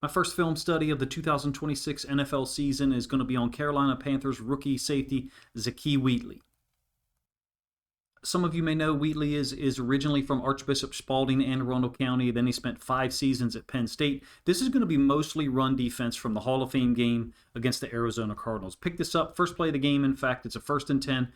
My first film study of the 2026 NFL season is going to be on Carolina Panthers rookie safety Zakee Wheatley. Some of you may know Wheatley is originally from Archbishop Spalding, Anne Arundel County. Then he spent 5 seasons at Penn State. This is going to be mostly run defense from the Hall of Fame game against the Arizona Cardinals. Pick this up, first play of the game. In fact, it's a 1st and 10.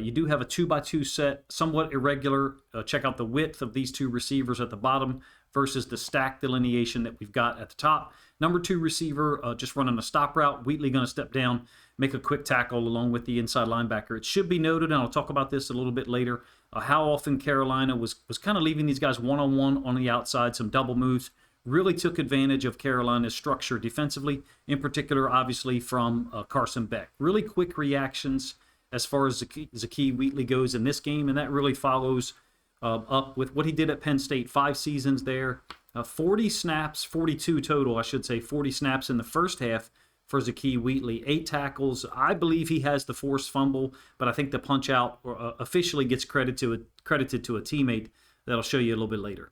You do have a 2x2 set, somewhat irregular. Check out the width of these 2 receivers at the bottom versus the stack delineation that we've got at the top. Number 2 receiver just running a stop route. Wheatley going to step down, make a quick tackle along with the inside linebacker. It should be noted, and I'll talk about this a little bit later, how often Carolina was kind of leaving these guys one-on-one on the outside, some double moves. Really took advantage of Carolina's structure defensively, in particular, obviously, from Carson Beck. Really quick reactions as far as Zakee Wheatley goes in this game, and that really follows up with what he did at Penn State. 5 seasons there, 40 snaps, 42 total, I should say, 40 snaps in the first half for Zakee Wheatley. 8 tackles. I believe he has the forced fumble, but I think the punch out officially gets credited to a teammate that I'll show you a little bit later.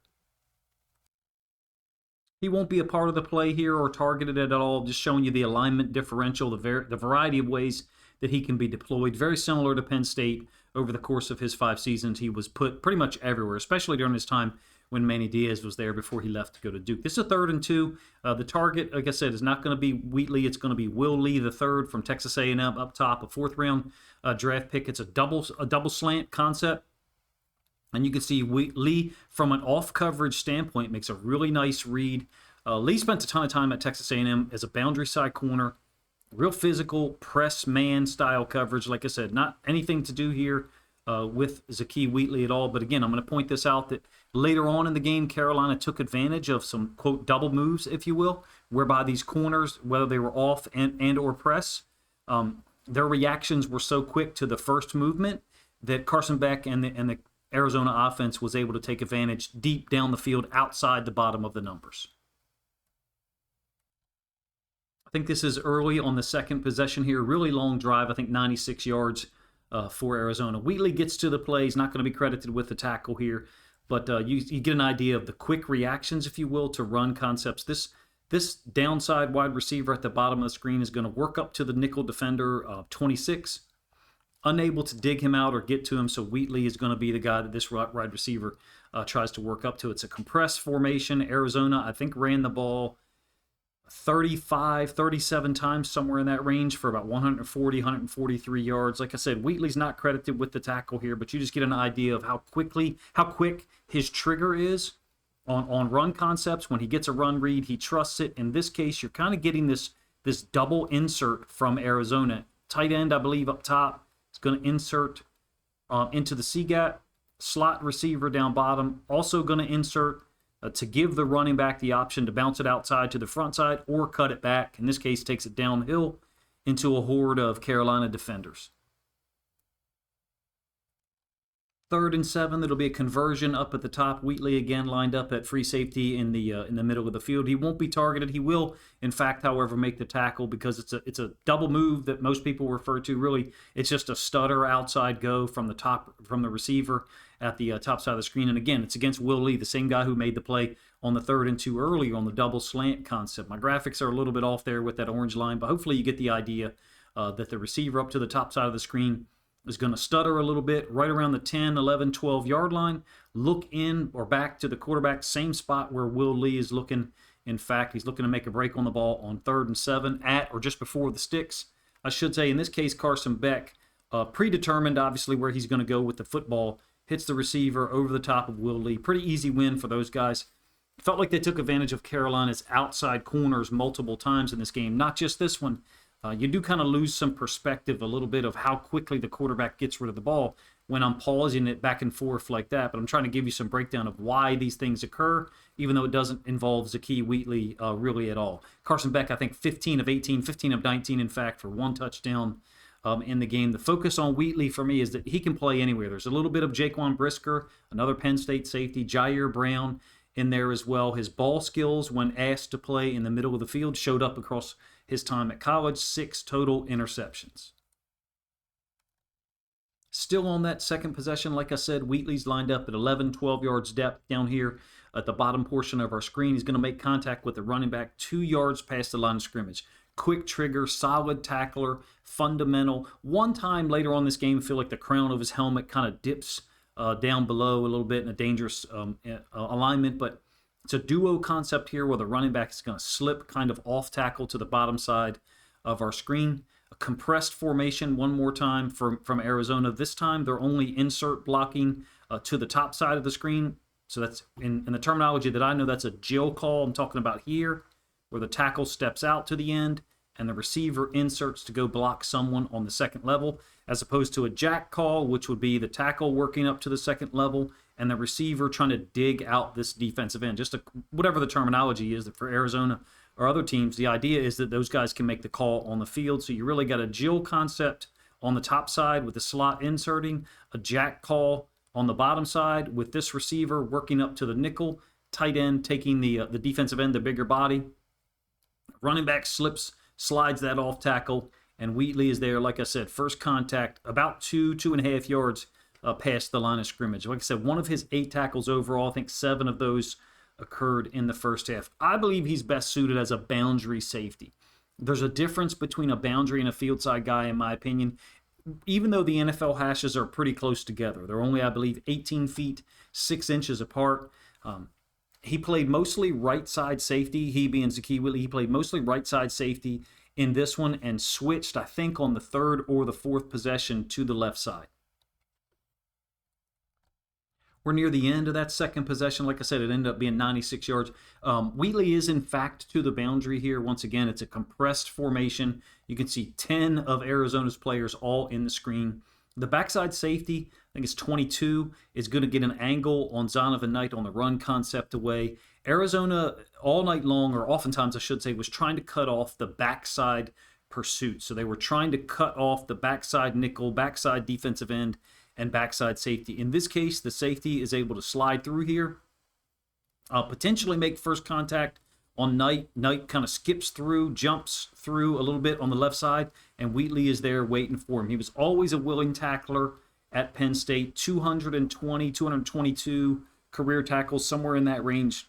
He won't be a part of the play here or targeted at all, just showing you the alignment differential, the variety of ways that he can be deployed. Very similar to Penn State. Over the course of his 5 seasons, he was put pretty much everywhere, especially during his time when Manny Diaz was there before he left to go to Duke. This is a 3rd and 2. The target, like I said, is not going to be Wheatley. It's going to be Will Lee III from Texas A&M up top, a 4th round draft pick. It's a double slant concept. And you can see Lee, from an off-coverage standpoint, makes a really nice read. Lee spent a ton of time at Texas A&M as a boundary side corner. Real physical, press man style coverage. Like I said, not anything to do here with Zakee Wheatley at all. But again, I'm going to point this out that later on in the game, Carolina took advantage of some, quote, double moves, if you will, whereby these corners, whether they were off and or press, their reactions were so quick to the first movement that Carson Beck and the Arizona offense was able to take advantage deep down the field outside the bottom of the numbers. I think this is early on the 2nd possession here. Really long drive, I think 96 yards for Arizona. Wheatley gets to the play. He's not going to be credited with the tackle here, but you get an idea of the quick reactions, if you will, to run concepts. This downside wide receiver at the bottom of the screen is going to work up to the nickel defender, 26, unable to dig him out or get to him, so Wheatley is going to be the guy that this wide receiver tries to work up to. It's a compressed formation. Arizona, I think, ran the ball 35, 37 times, somewhere in that range, for about 140, 143 yards. Like I said, Wheatley's not credited with the tackle here, but you just get an idea of how quick his trigger is on run concepts. When he gets a run read, he trusts it. In this case, you're kind of getting this double insert from Arizona. Tight end, I believe, up top is going to insert into the C-gap. Slot receiver down bottom, also going to insert to give the running back the option to bounce it outside to the front side or cut it back. In this case, takes it downhill into a horde of Carolina defenders. 3rd and 7, it'll be a conversion up at the top. Wheatley again lined up at free safety in the middle of the field. He won't be targeted. He will, in fact, however, make the tackle because it's a double move that most people refer to. Really, it's just a stutter outside go from the receiver at the top side of the screen. And again, it's against Will Lee, the same guy who made the play on the 3rd and 2 earlier on the double slant concept. My graphics are a little bit off there with that orange line, but hopefully you get the idea that the receiver up to the top side of the screen is going to stutter a little bit right around the 10, 11, 12 yard line. Look in or back to the quarterback, same spot where Will Lee is looking. In fact, he's looking to make a break on the ball on 3rd and 7 at or just before the sticks. I should say, in this case, Carson Beck, predetermined obviously where he's going to go with the football, hits the receiver over the top of Will Lee. Pretty easy win for those guys. Felt like they took advantage of Carolina's outside corners multiple times in this game, not just this one. You do kind of lose some perspective a little bit of how quickly the quarterback gets rid of the ball when I'm pausing it back and forth like that. But I'm trying to give you some breakdown of why these things occur, even though it doesn't involve Zakee Wheatley really at all. Carson Beck, I think 15 of 18, 15 of 19, in fact, for 1 touchdown in the game. The focus on Wheatley for me is that he can play anywhere. There's a little bit of Jaquan Brisker, another Penn State safety, Jair Brown in there as well. His ball skills, when asked to play in the middle of the field, showed up across his time at college. 6 total interceptions. Still on that 2nd possession, like I said, Wheatley's lined up at 11, 12 yards depth down here at the bottom portion of our screen. He's going to make contact with the running back 2 yards past the line of scrimmage. Quick trigger, solid tackler, fundamental. One time later on this game, I feel like the crown of his helmet kind of dips down below a little bit in a dangerous alignment, but it's a duo concept here where the running back is going to slip kind of off tackle to the bottom side of our screen. A compressed formation one more time from Arizona. This time they're only insert blocking to the top side of the screen. So that's, in the terminology that I know, that's a Jill call I'm talking about here, where the tackle steps out to the end and the receiver inserts to go block someone on the second level, as opposed to a jack call, which would be the tackle working up to the second level and the receiver trying to dig out this defensive end. Whatever the terminology is for Arizona or other teams, the idea is that those guys can make the call on the field. So you really got a Jill concept on the top side with the slot inserting, a jack call on the bottom side with this receiver working up to the nickel, tight end taking the defensive end, the bigger body. Running back slides that off tackle, and Wheatley is there, like I said, first contact, about 2.5 yards past the line of scrimmage. Like I said, one of his 8 tackles overall, I think 7 of those occurred in the first half. I believe he's best suited as a boundary safety. There's a difference between a boundary and a field side guy, in my opinion, even though the NFL hashes are pretty close together. They're only, I believe, 18 feet, 6 inches apart. He played mostly right side safety. He being Zakee Wheatley, he played mostly right side safety in this one and switched, I think, on the 3rd or the 4th possession to the left side. We're near the end of that second possession. Like I said, it ended up being 96 yards. Wheatley is, in fact, to the boundary here. Once again, it's a compressed formation. You can see 10 of Arizona's players all in the screen. The backside safety, I think it's 22, is going to get an angle on Zonovan Knight on the run concept away. Arizona, all night long, or oftentimes I should say, was trying to cut off the backside pursuit. So they were trying to cut off the backside nickel, backside defensive end, and backside safety. In this case, the safety is able to slide through here, potentially make first contact on Knight. Knight kind of skips through, jumps through a little bit on the left side, and Wheatley is there waiting for him. He was always a willing tackler at Penn State, 220, 222 career tackles, somewhere in that range.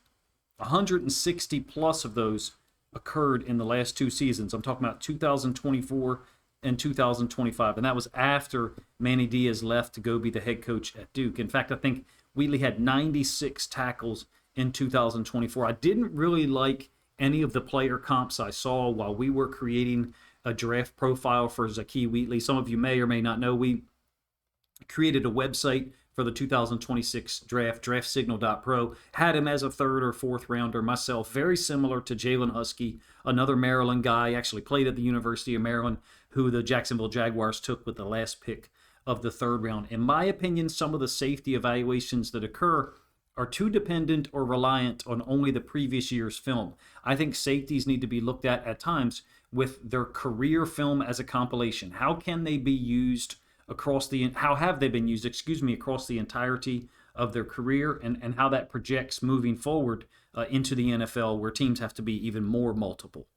160 plus of those occurred in the last 2 seasons. I'm talking about 2024 and 2025, and that was after Manny Diaz left to go be the head coach at Duke. In fact, I think Wheatley had 96 tackles in 2024. I didn't really like any of the player comps I saw while we were creating a draft profile for Zakee Wheatley. Some of you may or may not know, we created a website for the 2026 draft, draftsignal.pro. Had him as a 3rd or 4th rounder myself, very similar to Jalen Husky, another Maryland guy, actually played at the University of Maryland, who the Jacksonville Jaguars took with the last pick of the 3rd round. In my opinion, some of the safety evaluations that occur are too dependent or reliant on only the previous year's film. I think safeties need to be looked at times with their career film as a compilation. How can they be used how have they been used, across the entirety of their career, and how that projects moving forward into the NFL, where teams have to be even more multiple.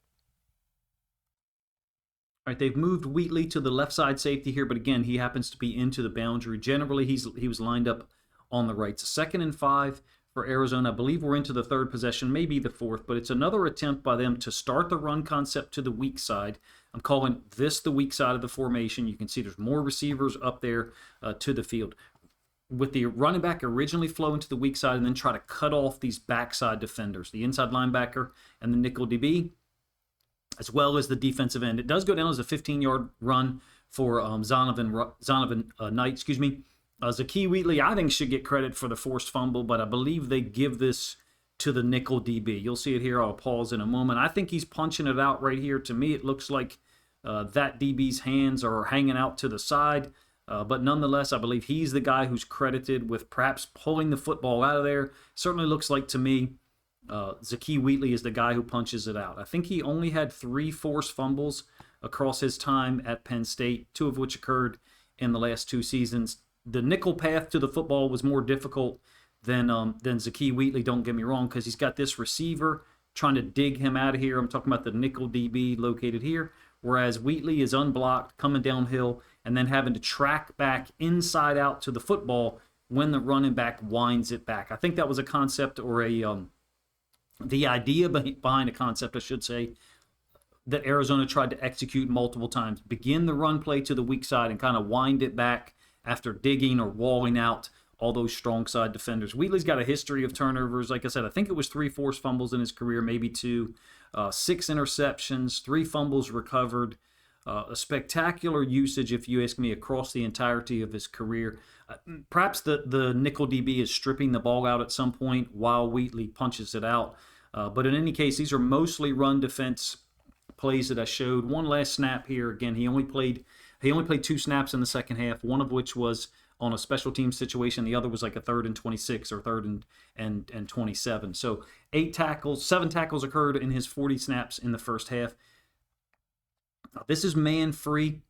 All right, they've moved Wheatley to the left side safety here, but again, he happens to be into the boundary. Generally, he was lined up on the right. It's 2nd and 5 for Arizona. I believe we're into the 3rd possession, maybe the 4th, but it's another attempt by them to start the run concept to the weak side. I'm calling this the weak side of the formation. You can see there's more receivers up there to the field. With the running back originally flowing to the weak side and then try to cut off these backside defenders, the inside linebacker and the nickel DB, as well as the defensive end. It does go down as a 15-yard run for Zonovan Knight. Zakee Wheatley, I think, should get credit for the forced fumble, but I believe they give this to the nickel DB. You'll see it here. I'll pause in a moment. I think he's punching it out right here. To me, it looks like that DB's hands are hanging out to the side. But nonetheless, I believe he's the guy who's credited with perhaps pulling the football out of there. Certainly looks like to me Zakee Wheatley is the guy who punches it out. I think he only had 3 forced fumbles across his time at Penn State, 2 of which occurred in the last 2 seasons. The nickel path to the football was more difficult than Zakee Wheatley, don't get me wrong, because he's got this receiver trying to dig him out of here. I'm talking about the nickel DB located here, whereas Wheatley is unblocked, coming downhill, and then having to track back inside out to the football when the running back winds it back. I think that was a concept or the idea behind a concept, I should say, that Arizona tried to execute multiple times. Begin the run play to the weak side and kind of wind it back after digging or walling out all those strong side defenders. Wheatley's got a history of turnovers. Like I said, I think it was 3 forced fumbles in his career, maybe 2, 6 interceptions, 3 fumbles recovered. A spectacular usage, if you ask me, across the entirety of his career. Perhaps the nickel DB is stripping the ball out at some point while Wheatley punches it out. But in any case, these are mostly run defense plays that I showed. One last snap here. Again, he only played 2 snaps in the second half, one of which was on a special team situation. The other was like a 3rd and 26 or 3rd and 27. So 7 tackles occurred in his 40 snaps in the first half. This is man free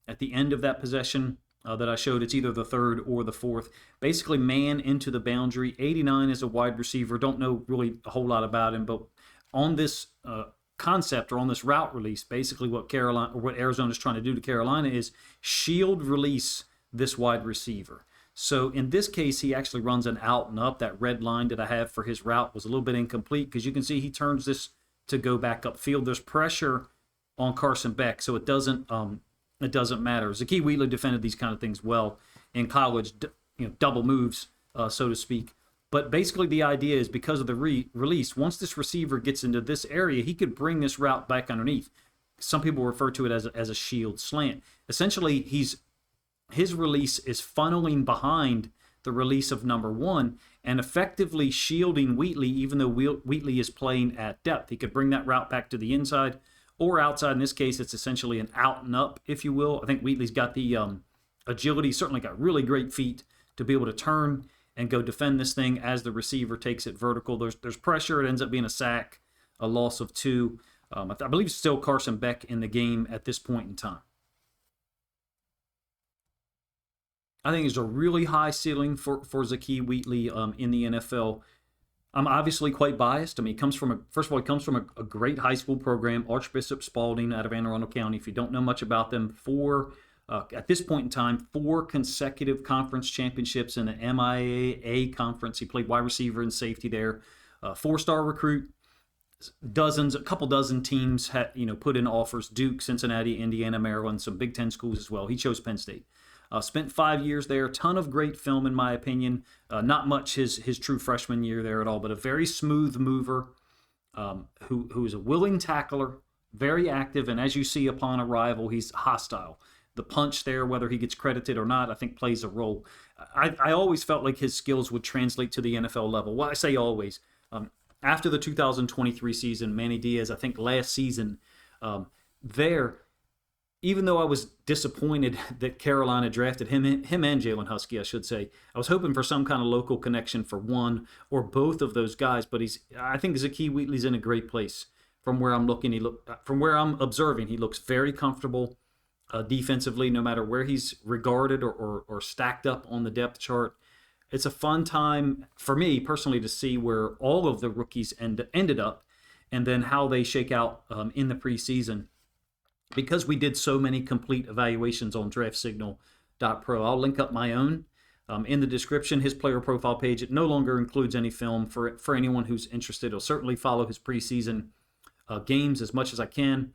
at the end of that possession that I showed. It's either the 3rd or the 4th. Basically, man into the boundary. 89 is a wide receiver. Don't know really a whole lot about him, but on this concept or on this route release, basically what Arizona is trying to do to Carolina is shield release this wide receiver. So in this case, he actually runs an out and up. That red line that I have for his route was a little bit incomplete because you can see he turns this to go back upfield. There's pressure on Carson Beck, so it doesn't matter. Zakee Wheatley defended these kind of things well in college, double moves, so to speak. But basically the idea is because of the release, once this receiver gets into this area, he could bring this route back underneath. Some people refer to it as a shield slant. Essentially, his release is funneling behind the release of number 1 and effectively shielding Wheatley, even though Wheatley is playing at depth. He could bring that route back to the inside or outside. In this case, it's essentially an out and up, if you will. I think Wheatley's got the agility, certainly got really great feet to be able to turn and go defend this thing as the receiver takes it vertical. There's pressure. It ends up being a sack, a loss of 2. I believe it's still Carson Beck in the game at this point in time. I think there's a really high ceiling for Zakee Wheatley in the NFL. I'm obviously quite biased. I mean, he comes from a great high school program, Archbishop Spalding out of Anne Arundel County. If you don't know much about them, at this point in time, 4 consecutive conference championships in the MIAA conference. He played wide receiver and safety there. 4-star recruit. A couple dozen teams had put in offers: Duke, Cincinnati, Indiana, Maryland, some Big Ten schools as well. He chose Penn State. Spent 5 years there. Ton of great film, in my opinion. Not much his true freshman year there at all, but a very smooth mover who is a willing tackler, very active, and as you see upon arrival, he's hostile. The punch there, whether he gets credited or not, I think plays a role. I always felt like his skills would translate to the NFL level. Well, I say always. After the 2023 season, Manny Diaz, I think last season, even though I was disappointed that Carolina drafted him and Jalen Husky, I should say, I was hoping for some kind of local connection for one or both of those guys. But I think Zakee Wheatley's in a great place. From where I'm observing, he looks very comfortable defensively, no matter where he's regarded or stacked up on the depth chart. It's a fun time for me personally to see where all of the rookies ended up, and then how they shake out in the preseason. Because we did so many complete evaluations on DraftSignal.pro, I'll link up my own in the description. His player profile page, it no longer includes any film for anyone who's interested. I'll certainly follow his preseason games as much as I can.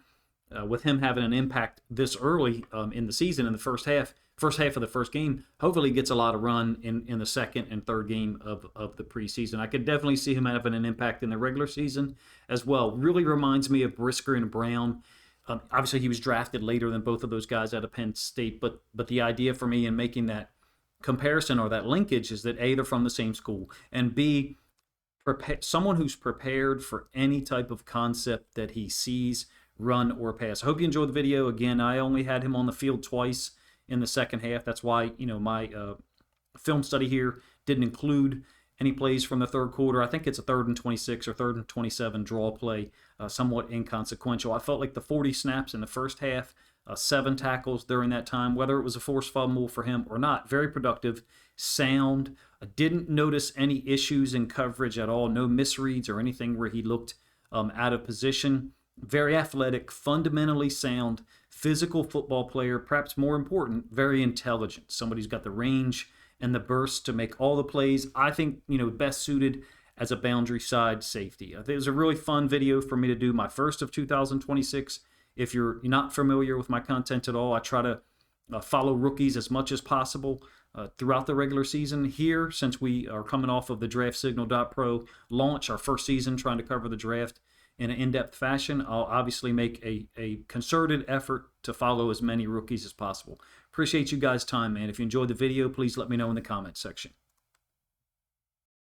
With him having an impact this early in the season, in the first half of the first game, hopefully he gets a lot of run in the second and third game of the preseason. I could definitely see him having an impact in the regular season as well. Really reminds me of Brisker and Brown. Obviously, he was drafted later than both of those guys out of Penn State, but the idea for me in making that comparison or that linkage is that A, they're from the same school, and B, someone who's prepared for any type of concept that he sees, run or pass. I hope you enjoyed the video. Again, I only had him on the field twice in the second half. That's why my film study here didn't include any plays from the third quarter. I think it's a 3rd and 26 or 3rd and 27 draw play, somewhat inconsequential. I felt like the 40 snaps in the first half, 7 tackles during that time, whether it was a forced fumble for him or not, very productive, sound. I didn't notice any issues in coverage at all, no misreads or anything where he looked out of position. Very athletic, fundamentally sound, physical football player, perhaps more important, very intelligent. Somebody who's got the range and the burst to make all the plays. I think, best suited as a boundary side safety. I think it was a really fun video for me to do, my first of 2026. If you're not familiar with my content at all, I try to follow rookies as much as possible throughout the regular season. Here, since we are coming off of the DraftSignal.pro launch, our first season trying to cover the draft in an in-depth fashion, I'll obviously make a concerted effort to follow as many rookies as possible. Appreciate you guys' time, man. If you enjoyed the video, please let me know in the comments section.